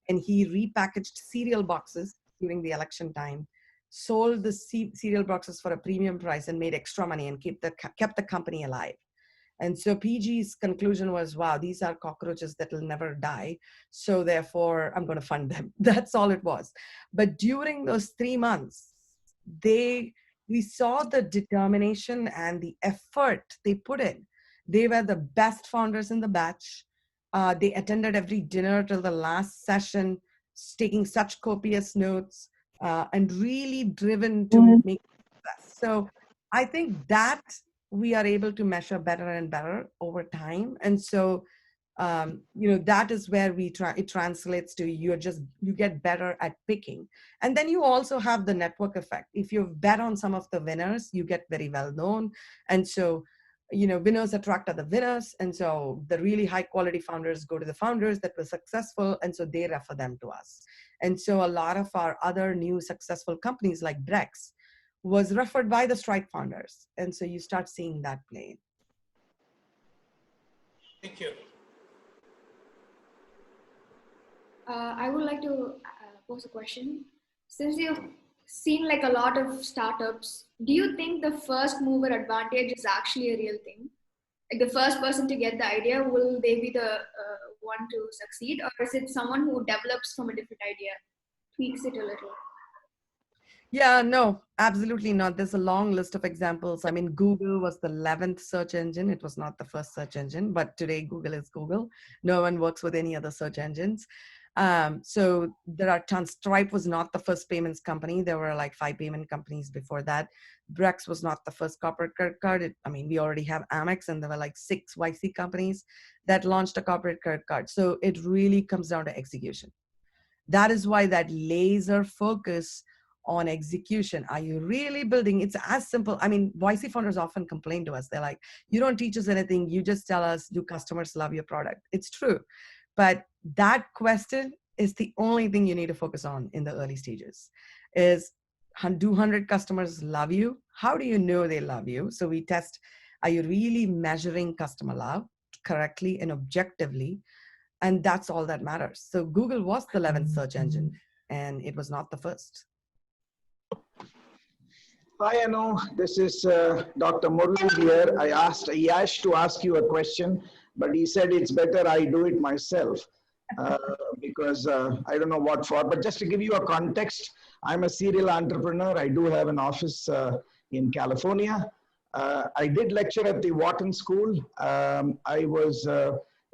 And he repackaged cereal boxes during the election time, sold the cereal boxes for a premium price and made extra money and kept the company alive. And so PG's conclusion was, wow, these are cockroaches that will never die. So therefore, I'm going to fund them. That's all it was. But during those 3 months, we saw the determination and the effort they put in. They were the best founders in the batch. They attended every dinner till the last session, taking such copious notes and really driven to make success. So I think that we are able to measure better and better over time. And so, that is where it translates to you get better at picking. And then you also have the network effect. If you've bet on some of the winners, you get very well known. And so, winners attract other winners. And so the really high quality founders go to the founders that were successful. And so they refer them to us. And so a lot of our other new successful companies like Brex was referred by the Stripe founders. And so you start seeing that play. Thank you. I would like to pose a question. Since you've seen like a lot of startups, do you think the first mover advantage is actually a real thing? Like the first person to get the idea, will they be the one to succeed? Or is it someone who develops from a different idea, tweaks it a little? Yeah, no, absolutely not. There's a long list of examples. I mean, Google was the 11th search engine. It was not the first search engine, but today Google is Google. No one works with any other search engines. So there are tons. Stripe was not the first payments company. There were like 5 payment companies before that. Brex was not the first corporate credit card. We already have Amex, and there were like 6 YC companies that launched a corporate credit card. So it really comes down to execution. That is why that laser focus on execution. Are you really building? It's as simple. YC founders often complain to us. They're like, you don't teach us anything. You just tell us, do customers love your product? It's true. But that question is the only thing you need to focus on in the early stages is, do 100 customers love you? How do you know they love you? So we test, are you really measuring customer love correctly and objectively? And that's all that matters. So Google was the 11th search engine, and it was not the first. Hi, Anu. This is Dr. Murli here. I asked Yash to ask you a question, but he said it's better I do it myself because I don't know what for. But just to give you a context, I'm a serial entrepreneur. I do have an office in California. I did lecture at the Wharton School. I was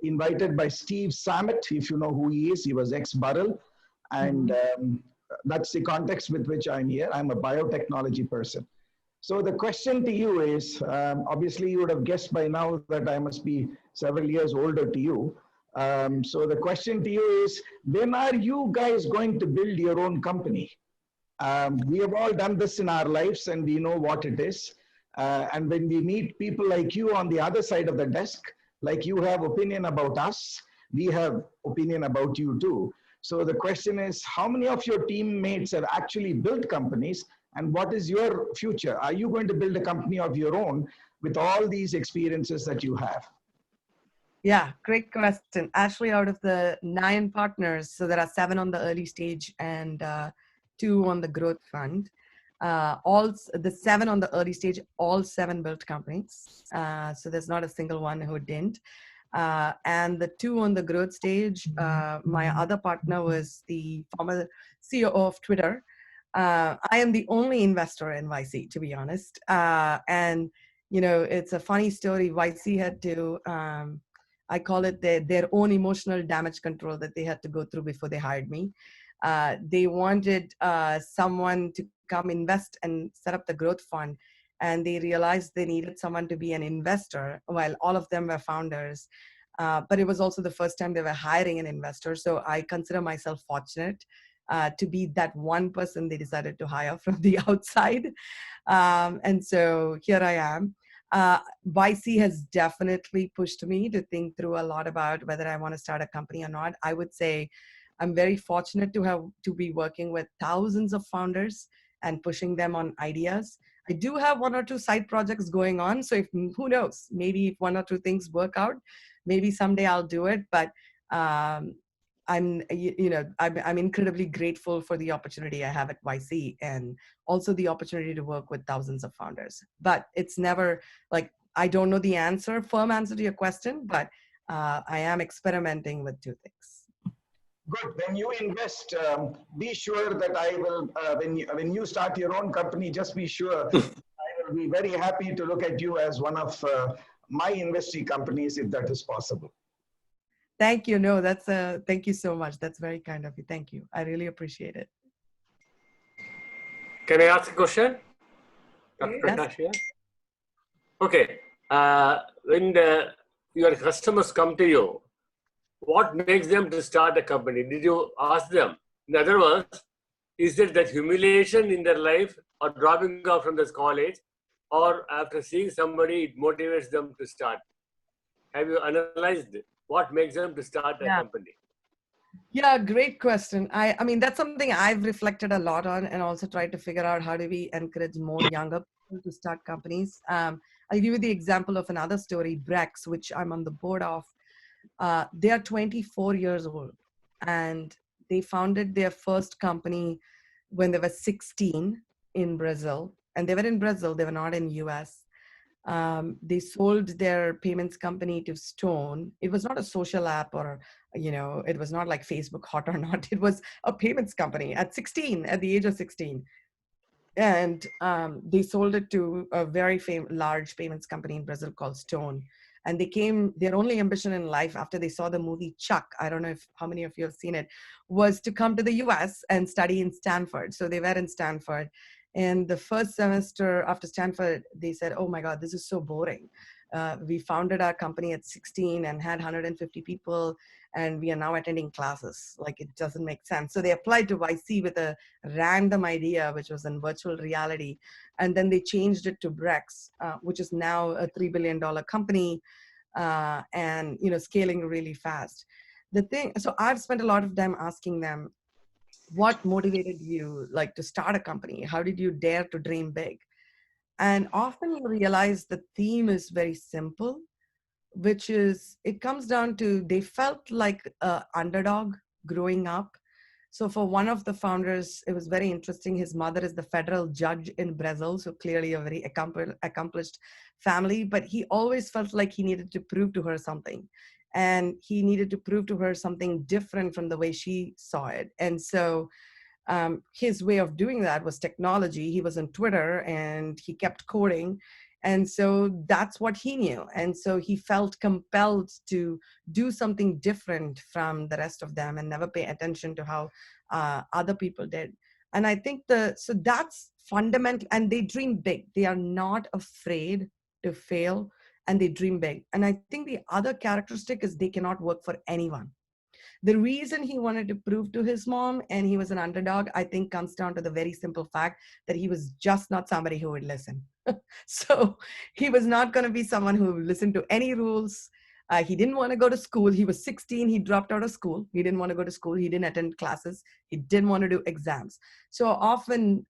invited by Steve Samet, if you know who he is. He was ex-Burrell. And that's the context with which I'm here. I'm a biotechnology person. So the question to you is, obviously you would have guessed by now that I must be several years older to you. So the question to you is, when are you guys going to build your own company? We have all done this in our lives and we know what it is. And when we meet people like you on the other side of the desk, like you have opinion about us, we have opinion about you too. So the question is, how many of your teammates have actually built companies, and what is your future? Are you going to build a company of your own with all these experiences that you have? Yeah, great question. Actually, out of the 9 partners, so there are 7 on the early stage and 2 on the growth fund. All the 7 on the early stage, all 7 built companies. So there's not a single one who didn't. And the two on the growth stage, my other partner was the former CEO of Twitter. I am the only investor in YC, to be honest. And, it's a funny story. YC had to, I call it their own emotional damage control that they had to go through before they hired me. They wanted someone to come invest and set up the growth fund. And they realized they needed someone to be an investor while all of them were founders. But it was also the first time they were hiring an investor. So I consider myself fortunate to be that one person they decided to hire from the outside. And so here I am. YC has definitely pushed me to think through a lot about whether I want to start a company or not. I would say I'm very fortunate to be working with thousands of founders and pushing them on ideas. I do have one or two side projects going on. So who knows, maybe if one or two things work out, maybe someday I'll do it. But I'm incredibly grateful for the opportunity I have at YC and also the opportunity to work with thousands of founders. But it's never like, I don't know the firm answer to your question, but I am experimenting with two things. Good. When you invest, be sure that I will, when you start your own company, just be sure I will be very happy to look at you as one of my investee companies, if that is possible. Thank you. No, thank you so much. That's very kind of you. Thank you. I really appreciate it. Can I ask a question? Dr. Yes. Prakash here? Okay. When your customers come to you, what makes them to start a company? Did you ask them? In other words, is it that humiliation in their life or dropping out from this college, or after seeing somebody, it motivates them to start? Have you analyzed it? What makes them to start a company? Yeah, great question. I mean, that's something I've reflected a lot on and also tried to figure out how do we encourage more younger people to start companies. I'll give you the example of another story, Brex, which I'm on the board of. They are 24 years old and they founded their first company when they were 16 in Brazil. And they were in Brazil, they were not in US. They sold their payments company to Stone. It was not a social app or, it was not like Facebook Hot or Not. It was a payments company at the age of 16. And they sold it to a very large payments company in Brazil called Stone. And their only ambition in life after they saw the movie Chuck, I don't know how many of you have seen it, was to come to the US and study in Stanford. So they were in Stanford. And the first semester after Stanford, they said, oh my God, this is so boring. We founded our company at 16 and had 150 people, and we are now attending classes. Like, it doesn't make sense. So they applied to YC with a random idea, which was in virtual reality. And then they changed it to Brex, which is now a $3 billion company and, scaling really fast. So I've spent a lot of time asking them, what motivated you to start a company? How did you dare to dream big? And often you realize the theme is very simple, which is, it comes down to, they felt like an underdog growing up. So for one of the founders, it was very interesting. His mother is the federal judge in Brazil, so clearly a very accomplished family, but he always felt like he needed to prove to her something. And he needed to prove to her something different from the way she saw it. And so his way of doing that was technology. He was on Twitter and he kept coding. And so that's what he knew. And so he felt compelled to do something different from the rest of them and never pay attention to how other people did. And I think so that's fundamental. And they dream big. They are not afraid to fail, and they dream big. And I think the other characteristic is they cannot work for anyone. The reason he wanted to prove to his mom and he was an underdog, I think, comes down to the very simple fact that he was just not somebody who would listen. So he was not going to be someone who would listen to any rules. He didn't want to go to school. He was 16. He dropped out of school. He didn't want to go to school. He didn't attend classes. He didn't want to do exams. So often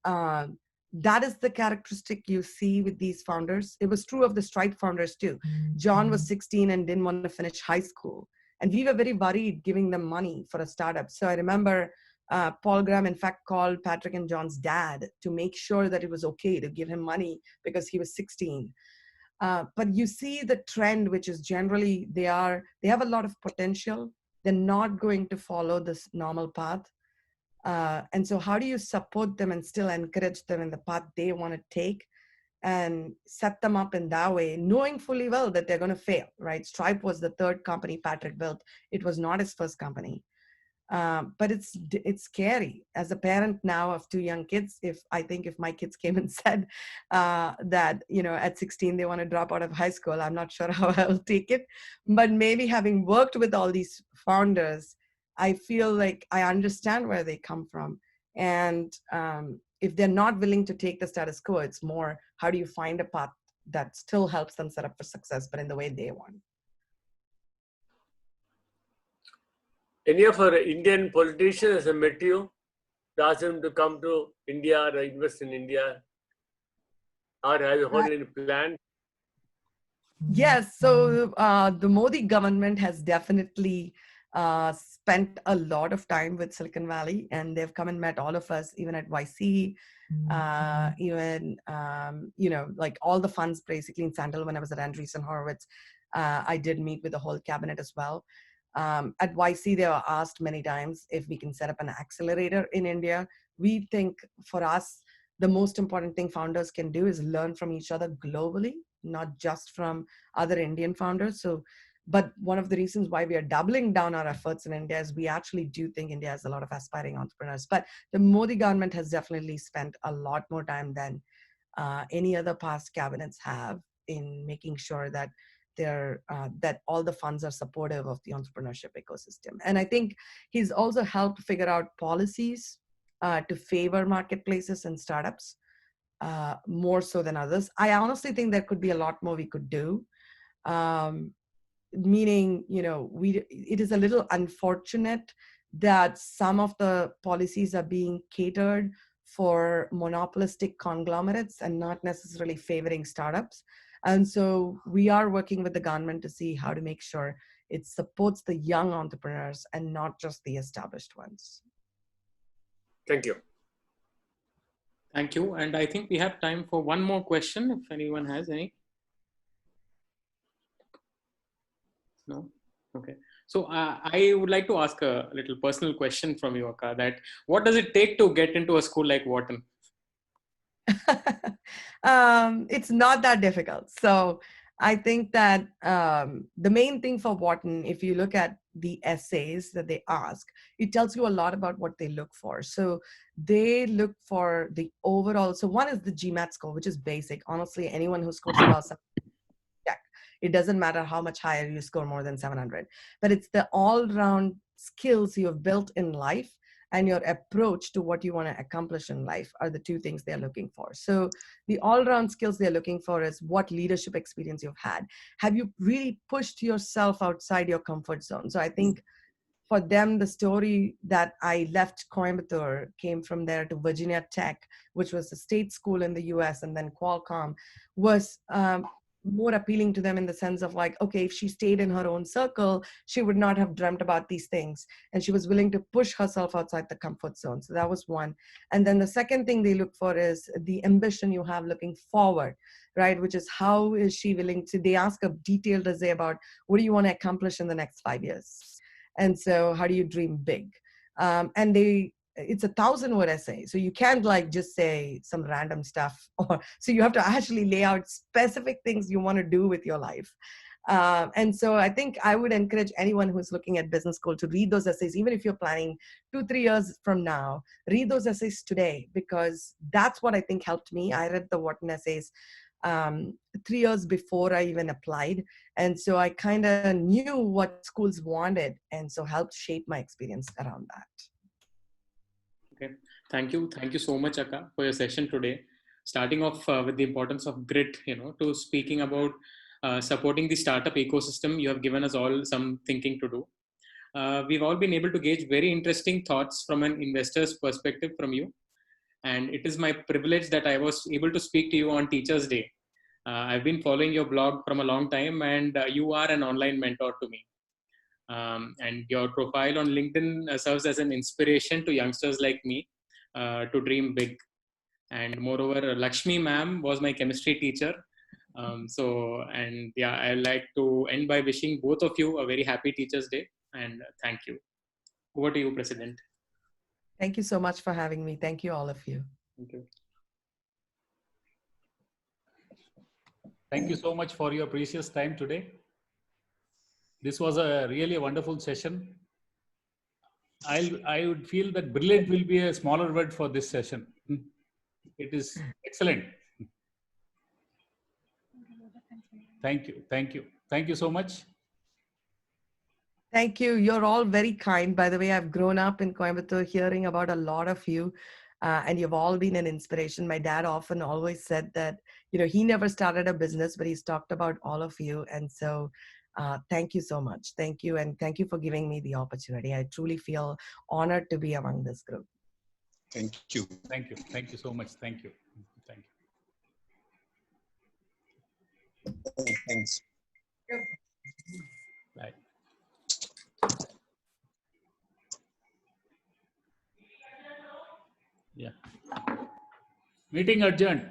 that is the characteristic you see with these founders. It was true of the Stripe founders too. John was 16 and didn't want to finish high school. And we were very worried giving them money for a startup. So I remember Paul Graham, in fact, called Patrick and John's dad to make sure that it was okay to give him money because he was 16. But you see the trend, which is generally they have a lot of potential. They're not going to follow this normal path. And so how do you support them and still encourage them in the path they want to take and set them up in that way, knowing fully well that they're going to fail, right? Stripe was the third company Patrick built. It was not his first company. But it's scary as a parent now of two young kids. If my kids came and said that, at 16 they want to drop out of high school, I'm not sure how I'll take it. But maybe having worked with all these founders, I feel like I understand where they come from. And if they're not willing to take the status quo, it's more, how do you find a path that still helps them set up for success, but in the way they want? Any of our Indian politicians have met you, asked them to come to India or invest in India? Or have you heard any plan? Yes, so the Modi government has definitely spent a lot of time with Silicon Valley, and they've come and met all of us, even at YC, even, like all the funds basically in Sandal. When I was at Andreessen Horowitz, I did meet with the whole cabinet as well. At YC, they were asked many times if we can set up an accelerator in India. We think for us, the most important thing founders can do is learn from each other globally, not just from other Indian founders. But one of the reasons why we are doubling down our efforts in India is we actually do think India has a lot of aspiring entrepreneurs. But the Modi government has definitely spent a lot more time than any other past cabinets have in making sure that that all the funds are supportive of the entrepreneurship ecosystem. And I think he's also helped figure out policies to favor marketplaces and startups more so than others. I honestly think there could be a lot more we could do. Meaning, it is a little unfortunate that some of the policies are being catered for monopolistic conglomerates and not necessarily favoring startups. And so we are working with the government to see how to make sure it supports the young entrepreneurs and not just the established ones. Thank you. Thank you. And I think we have time for one more question, if anyone has any. No? Okay. So I would like to ask a little personal question from you, Akka, that what does it take to get into a school like Wharton? It's not that difficult. So I think that the main thing for Wharton, if you look at the essays that they ask, it tells you a lot about what they look for. So they look for the overall. So one is the GMAT score, which is basic. Honestly, anyone who scores above 700, it doesn't matter how much higher you score more than 700, but it's the all-round skills you have built in life and your approach to what you want to accomplish in life are the two things they're looking for. So the all-round skills they're looking for is what leadership experience you've had. Have you really pushed yourself outside your comfort zone? So I think for them, the story that I left Coimbatore, came from there to Virginia Tech, which was a state school in the US, and then Qualcomm, was more appealing to them in the sense of like, okay, if she stayed in her own circle, she would not have dreamt about these things. And she was willing to push herself outside the comfort zone. So that was one. And then the second thing they look for is the ambition you have looking forward, right? Which is how is she willing to, they ask a detailed essay about what do you want to accomplish in the next 5 years? And so how do you dream big? And it's a 1,000-word essay. So you can't like just say some random stuff. So you have to actually lay out specific things you want to do with your life. And so I think I would encourage anyone who's looking at business school to read those essays, even if you're planning 2-3 years from now, read those essays today, because that's what I think helped me. I read the Wharton essays 3 years before I even applied. And so I kind of knew what schools wanted, and so helped shape my experience around that. Okay, thank you. Thank you so much, Akka, for your session today. Starting off with the importance of grit, to speaking about supporting the startup ecosystem, you have given us all some thinking to do. We've all been able to gauge very interesting thoughts from an investor's perspective from you. And it is my privilege that I was able to speak to you on Teachers' Day. I've been following your blog from a long time, and you are an online mentor to me. And your profile on LinkedIn serves as an inspiration to youngsters like me to dream big. And moreover, Lakshmi ma'am was my chemistry teacher, And yeah, I'd like to end by wishing both of you a very happy Teachers' Day, and thank you. Over to you, President. Thank you so much for having me. Thank you, all of you. Thank you. Thank you so much for your precious time today. This was a really wonderful session. I would feel that brilliant will be a smaller word for this session. It is excellent. Thank you. Thank you. Thank you so much. Thank you. You're all very kind. By the way, I've grown up in Coimbatore hearing about a lot of you, and you've all been an inspiration. My dad often always said that, he never started a business, but he's talked about all of you. And so thank you so much. Thank you. And thank you for giving me the opportunity. I truly feel honored to be among this group. Thank you. Thank you. Thank you so much. Thank you. Thank you. Thanks. Bye. Yeah. Meeting adjourned.